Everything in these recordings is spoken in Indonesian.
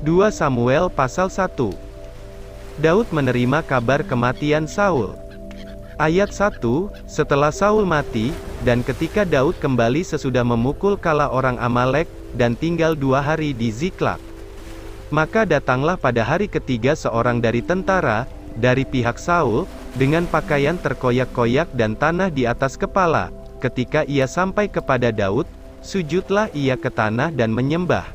2 Samuel pasal 1. Daud menerima kabar kematian Saul. Ayat 1, setelah Saul mati, dan ketika Daud kembali sesudah memukul kala orang Amalek, dan tinggal 2 hari di Ziklag. Maka datanglah pada hari ketiga seorang dari tentara, dari pihak Saul, dengan pakaian terkoyak-koyak dan tanah di atas kepala. Ketika ia sampai kepada Daud, sujudlah ia ke tanah dan menyembah.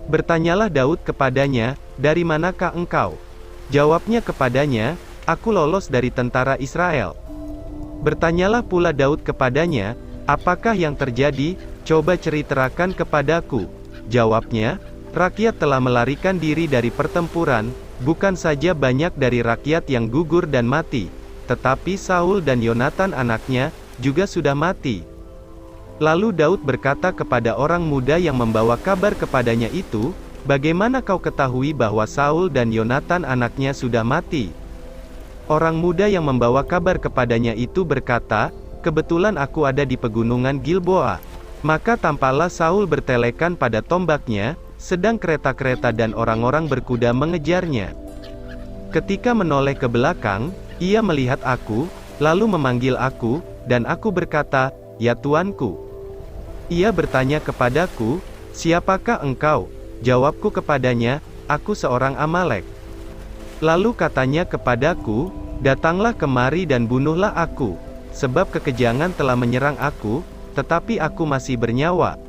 Bertanyalah Daud kepadanya, "Dari manakah engkau?" Jawabnya kepadanya, "Aku lolos dari tentara Israel." Bertanyalah pula Daud kepadanya, "Apakah yang terjadi? Coba ceritakan kepadaku." Jawabnya, "Rakyat telah melarikan diri dari pertempuran, bukan saja banyak dari rakyat yang gugur dan mati, tetapi Saul dan Yonatan anaknya, juga sudah mati." Lalu Daud berkata kepada orang muda yang membawa kabar kepadanya itu, "Bagaimana kau ketahui bahwa Saul dan Yonatan anaknya sudah mati?" Orang muda yang membawa kabar kepadanya itu berkata, "Kebetulan aku ada di pegunungan Gilboa." Maka tampaklah Saul bertelekan pada tombaknya, sedang kereta-kereta dan orang-orang berkuda mengejarnya. Ketika menoleh ke belakang, ia melihat aku, lalu memanggil aku, dan aku berkata, "Ya Tuanku." Ia bertanya kepadaku, "Siapakah engkau?" Jawabku kepadanya, "Aku seorang Amalek." Lalu katanya kepadaku, "Datanglah kemari dan bunuhlah aku, sebab kekejangan telah menyerang aku, tetapi aku masih bernyawa."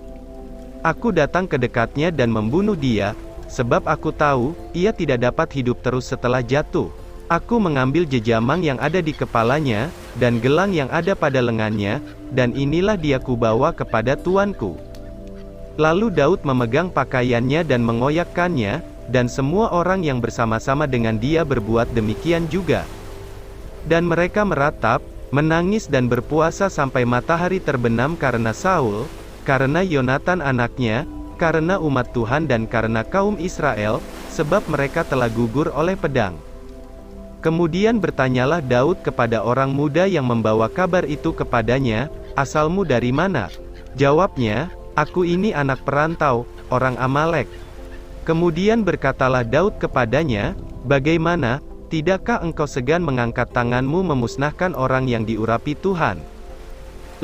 Aku datang ke dekatnya dan membunuh dia, sebab aku tahu, ia tidak dapat hidup terus setelah jatuh. Aku mengambil jejamang yang ada di kepalanya, dan gelang yang ada pada lengannya, dan inilah dia kubawa kepada tuanku. Lalu Daud memegang pakaiannya dan mengoyakkannya, dan semua orang yang bersama-sama dengan dia berbuat demikian juga. Dan mereka meratap, menangis dan berpuasa sampai matahari terbenam karena Saul, karena Yonatan anaknya, karena umat Tuhan dan karena kaum Israel, sebab mereka telah gugur oleh pedang. Kemudian bertanyalah Daud kepada orang muda yang membawa kabar itu kepadanya, "Asalmu dari mana?" Jawabnya, "Aku ini anak perantau, orang Amalek." Kemudian berkatalah Daud kepadanya, "Bagaimana, tidakkah engkau segan mengangkat tanganmu memusnahkan orang yang diurapi Tuhan?"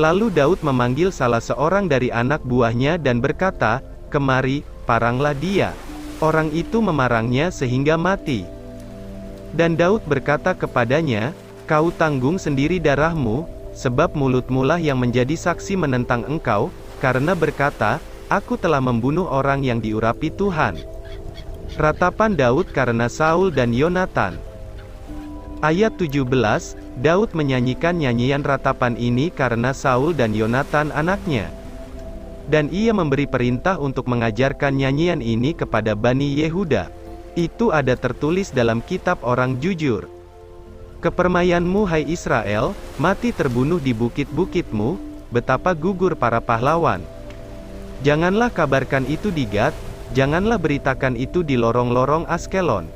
Lalu Daud memanggil salah seorang dari anak buahnya dan berkata, "Kemari, paranglah dia." Orang itu memarangnya sehingga mati. Dan Daud berkata kepadanya, "Kau tanggung sendiri darahmu, sebab mulutmu lah yang menjadi saksi menentang engkau, karena berkata, 'Aku telah membunuh orang yang diurapi Tuhan.'" Ratapan Daud karena Saul dan Yonatan. Ayat 17, Daud menyanyikan nyanyian ratapan ini karena Saul dan Yonatan anaknya. Dan ia memberi perintah untuk mengajarkan nyanyian ini kepada Bani Yehuda. Itu ada tertulis dalam kitab orang jujur. "Kepermayanmu hai Israel, mati terbunuh di bukit-bukitmu, betapa gugur para pahlawan. Janganlah kabarkan itu di Gat, janganlah beritakan itu di lorong-lorong Askelon.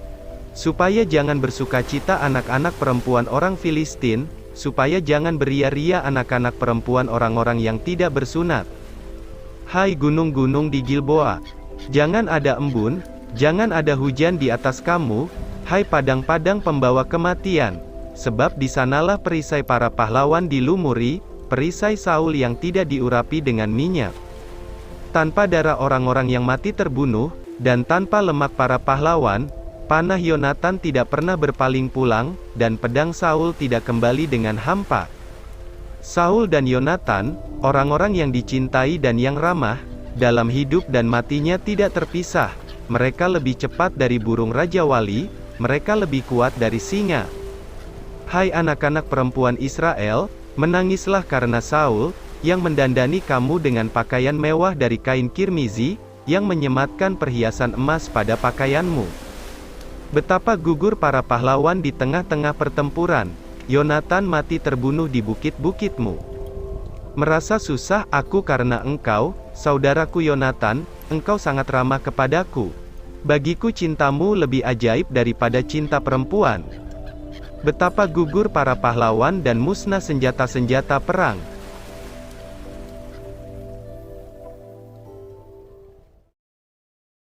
Supaya jangan bersukacita anak-anak perempuan orang Filistin, supaya jangan beria-ria anak-anak perempuan orang-orang yang tidak bersunat. Hai gunung-gunung di Gilboa, jangan ada embun, jangan ada hujan di atas kamu, hai padang-padang pembawa kematian, sebab di sanalah perisai para pahlawan dilumuri, perisai Saul yang tidak diurapi dengan minyak. Tanpa darah orang-orang yang mati terbunuh, dan tanpa lemak para pahlawan, panah Yonatan tidak pernah berpaling pulang, dan pedang Saul tidak kembali dengan hampa." Saul dan Yonatan, orang-orang yang dicintai dan yang ramah, dalam hidup dan matinya tidak terpisah. Mereka lebih cepat dari burung raja wali, mereka lebih kuat dari singa. Hai anak-anak perempuan Israel, menangislah karena Saul, yang mendandani kamu dengan pakaian mewah dari kain kirmizi, yang menyematkan perhiasan emas pada pakaianmu. Betapa gugur para pahlawan di tengah-tengah pertempuran, Yonatan mati terbunuh di bukit-bukitmu. Merasa susah aku karena engkau, saudaraku Yonatan, engkau sangat ramah kepadaku. Bagiku cintamu lebih ajaib daripada cinta perempuan. Betapa gugur para pahlawan dan musnah senjata-senjata perang.